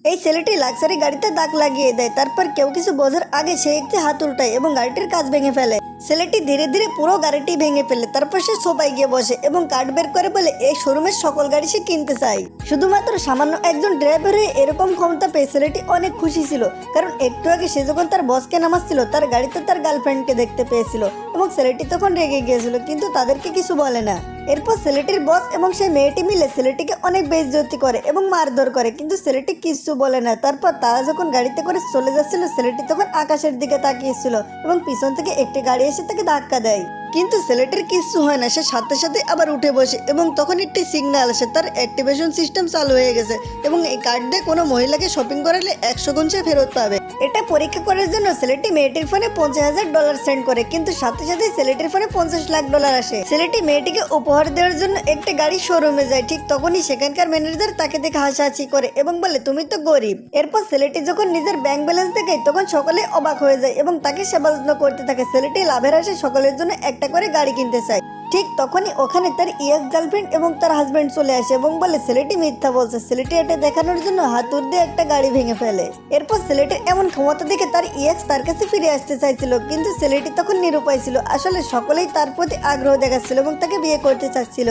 এই ছেলেটি লাক্সারি গাড়িতে দাগ লাগিয়ে দেয়। তারপর কেউ কিছু বোঝার আগে সে একটি হাত উল্টায় এবং গাড়িটির কাঁচ ভেঙে ফেলে। ছেলেটি ধীরে ধীরে পুরো গাড়িটি ভেঙে ফেলে। তারপর সে সোফায় গিয়ে বসে এবং কার্ড বের করে বলে এই শোরুমের সকল গাড়ি সে কিনতে চায়। শুধুমাত্র সামান্য একজন ড্রাইভার হয়ে এরকম ক্ষমতা পেয়ে ছেলেটি অনেক খুশি ছিল, কারণ একটু আগে সে যখন তার বসকে নামাচ্ছিল তার গাড়িতে তার গার্লফ্রেন্ডকে দেখতে পেয়েছিল এবং ছেলেটি তখন রেগে গিয়েছিল, কিন্তু তাদেরকে কিছু বলে না। এরপর ছেলেটির বস এবং সেই মেয়েটি মিলে ছেলেটিকে অনেক বেইজ্জতি করে এবং মারধর করে, কিন্তু ছেলেটি কিচ্ছু বলে না। তারপর তারা যখন গাড়িতে করে চলে যাচ্ছিল ছেলেটি তখন আকাশের দিকে তাকিয়েছিল এবং পিছন থেকে একটি গাড়ি এসে তাকে ধাক্কা দেয়, কিন্তু ছেলেটির কিচ্ছু হয় না। সে সাথে সাথে আবার উঠে বসে এবং তখন একটি সিগন্যাল আসে, তার অ্যাক্টিভেশন সিস্টেম চালু হয়ে গেছে এবং এই কার্ড দিয়ে কোনো মহিলাকে শপিং করালে 100 গুণ সে ফেরত পাবে। এটা পরীক্ষা করার জন্য ছেলেটি মেয়েটির ফোনে $50,000 সেন্ড করে, কিন্তু সাথে সাথে ছেলেটির ফোনে $50 লাখ আসে। ছেলেটি মেয়েটিকে উপহার দেওয়ার জন্য একটি গাড়ি শোরুমে যায়। ঠিক তখনই সেখানকার ম্যানেজার তাকে দেখে হাসাহাসি করে এবং বলে তুমি তো গরিব। এরপর ছেলেটি যখন নিজের ব্যাংক ব্যালেন্স দেখে তখন সকলে অবাক হয়ে যায় এবং তাকে সেবা যত্ন করতে থাকে। ছেলেটি লাভের আসে সকলের জন্য একটা করে গাড়ি কিনতে চায়। ঠিক তখনই ওখানে তার গার্লফ্রেন্ড এবং তার হাজবেন্ড চলে আসে এবং বলে ছেলেটি মিথ্যা বলছে। ছেলেটি এটা দেখানোর জন্য হাতুড় দিয়ে একটা গাড়ি ভেঙে ফেলে। এরপর ছেলেটির এমন ক্ষমতা দেখে তার তার কাছে ফিরে আসতে চাইছিল, কিন্তু ছেলেটি তখন নিরুপায় ছিল। আসলে সকলেই তার প্রতি আগ্রহ দেখাচ্ছিল এবং তাকে বিয়ে করতে চাচ্ছিল।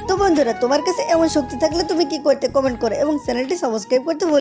তো বন্ধুরা, তোমার কাছে এমন শক্তি থাকলে তুমি কি করতে কমেন্ট করো এবং চ্যানেলটি সাবস্ক্রাইব করতে